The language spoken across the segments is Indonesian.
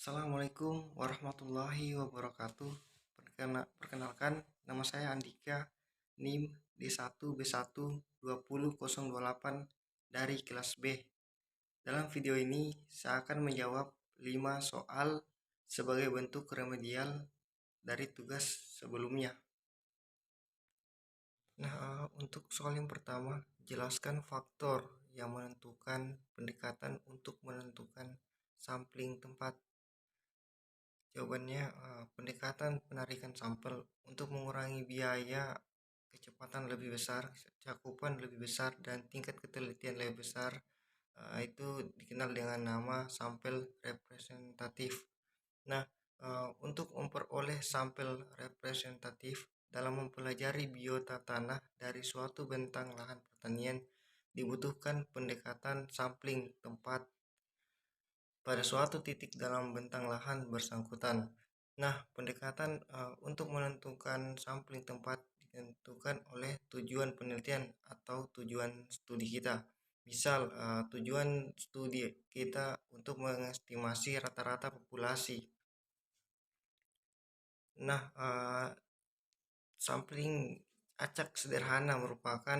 Assalamualaikum warahmatullahi wabarakatuh. Perkenalkan, nama saya Andika, NIM D1B1 20.028 dari kelas B. Dalam video ini, saya akan menjawab 5 soal sebagai bentuk remedial dari tugas sebelumnya. Untuk soal yang pertama, jelaskan faktor yang menentukan pendekatan untuk menentukan sampling tempat. Jawabannya, pendekatan penarikan sampel untuk mengurangi biaya, kecepatan lebih besar, cakupan lebih besar, dan tingkat ketelitian lebih besar, itu dikenal dengan nama sampel representatif. Nah, untuk memperoleh sampel representatif dalam mempelajari biota tanah dari suatu bentang lahan pertanian dibutuhkan pendekatan sampling tempat pada suatu titik dalam bentang lahan bersangkutan. Nah, pendekatan untuk menentukan sampling tempat ditentukan oleh tujuan penelitian atau tujuan studi kita. Misal, tujuan studi kita untuk mengestimasi rata-rata populasi. Nah, sampling acak sederhana merupakan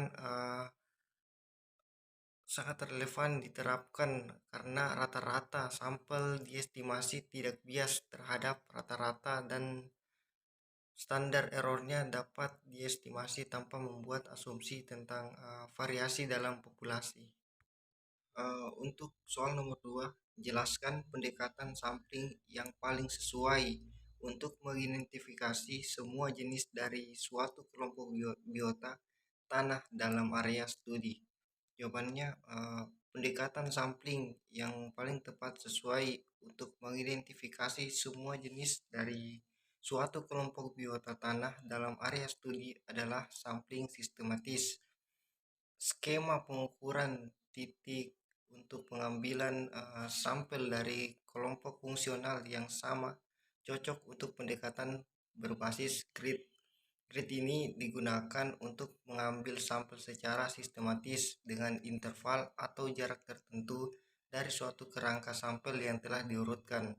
sangat relevan diterapkan karena rata-rata sampel diestimasi tidak bias terhadap rata-rata dan standar errornya dapat diestimasi tanpa membuat asumsi tentang variasi dalam populasi. Untuk soal nomor 2, jelaskan pendekatan sampling yang paling sesuai untuk mengidentifikasi semua jenis dari suatu kelompok biota tanah dalam area studi. Jawabannya, pendekatan sampling yang paling tepat sesuai untuk mengidentifikasi semua jenis dari suatu kelompok biota tanah dalam area studi adalah sampling sistematis. Skema pengukuran titik untuk pengambilan sampel dari kelompok fungsional yang sama cocok untuk pendekatan berbasis grid. Grid ini digunakan untuk mengambil sampel secara sistematis dengan interval atau jarak tertentu dari suatu kerangka sampel yang telah diurutkan.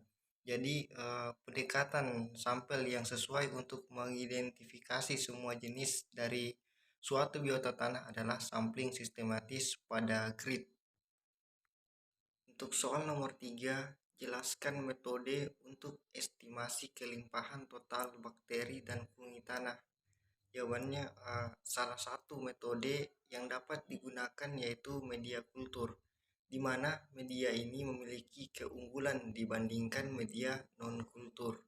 Jadi, pendekatan sampel yang sesuai untuk mengidentifikasi semua jenis dari suatu biota tanah adalah sampling sistematis pada grid. Untuk soal nomor 3, jelaskan metode untuk estimasi kelimpahan total bakteri dan fungi tanah. Jawabannya, salah satu metode yang dapat digunakan yaitu media kultur, di mana media ini memiliki keunggulan dibandingkan media non-kultur.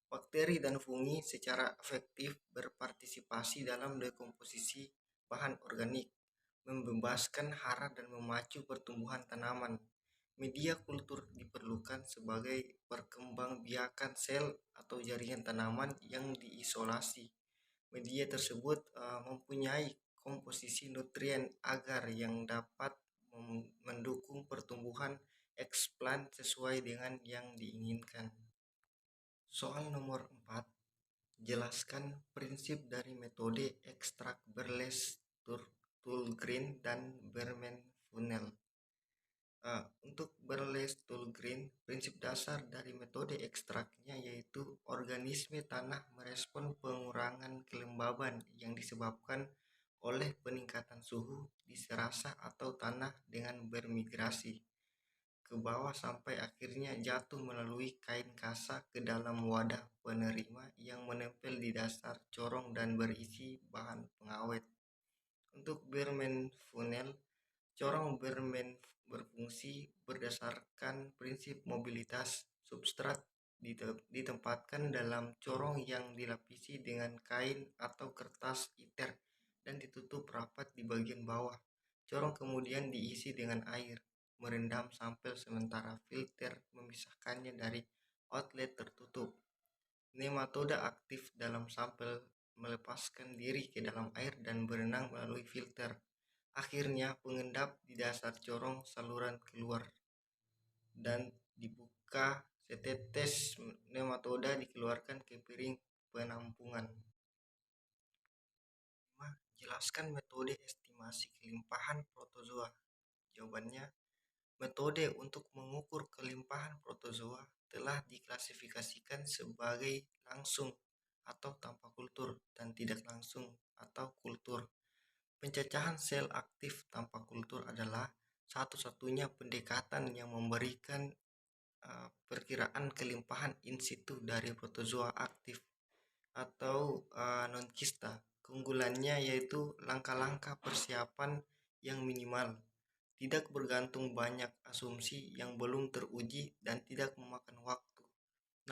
Bakteri dan fungi secara efektif berpartisipasi dalam dekomposisi bahan organik, membebaskan hara dan memacu pertumbuhan tanaman. Media kultur diperlukan sebagai perkembangbiakan sel atau jaringan tanaman yang diisolasi. Media tersebut mempunyai komposisi nutrien agar yang dapat mendukung pertumbuhan eksplant sesuai dengan yang diinginkan. Soal nomor 4, jelaskan prinsip dari metode ekstrak Berles, Tulgren, dan Berman Funnel. Untuk Berles Tulgren, prinsip dasar dari metode ekstraknya yaitu organisme tanah merespon pengurangan kelembaban yang disebabkan oleh peningkatan suhu di serasa atau tanah dengan bermigrasi ke bawah sampai akhirnya jatuh melalui kain kasa ke dalam wadah penerima yang menempel di dasar corong dan berisi bahan pengawet. Untuk Berman Funnel, corong Berman berfungsi berdasarkan prinsip mobilitas. Substrat ditempatkan dalam corong yang dilapisi dengan kain atau kertas iter dan ditutup rapat di bagian bawah. Corong kemudian diisi dengan air, merendam sampel sementara filter memisahkannya dari outlet tertutup. Nematoda aktif dalam sampel melepaskan diri ke dalam air dan berenang melalui filter. Akhirnya pengendap di dasar corong saluran keluar dan dibuka, setetes nematoda dikeluarkan ke piring penampungan. Jelaskan metode estimasi kelimpahan protozoa. Jawabannya, metode untuk mengukur kelimpahan protozoa telah diklasifikasikan sebagai langsung atau tanpa kultur dan tidak langsung atau kultur. Pencacahan sel aktif tanpa kultur adalah satu-satunya pendekatan yang memberikan perkiraan kelimpahan in situ dari protozoa aktif atau non-kista. Keunggulannya yaitu langkah-langkah persiapan yang minimal, tidak bergantung banyak asumsi yang belum teruji dan tidak memakan waktu.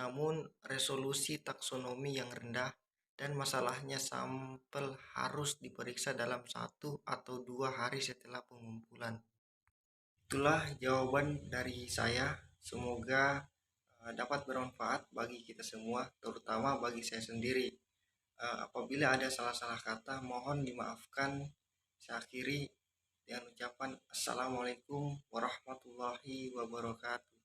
Namun resolusi taksonomi yang rendah dan masalahnya sampel harus diperiksa dalam 1 atau 2 hari setelah pengumpulan. Itulah jawaban dari saya. Semoga dapat bermanfaat bagi kita semua, terutama bagi saya sendiri. Apabila ada salah-salah kata, mohon dimaafkan. Saya akhiri dengan ucapan Assalamualaikum warahmatullahi wabarakatuh.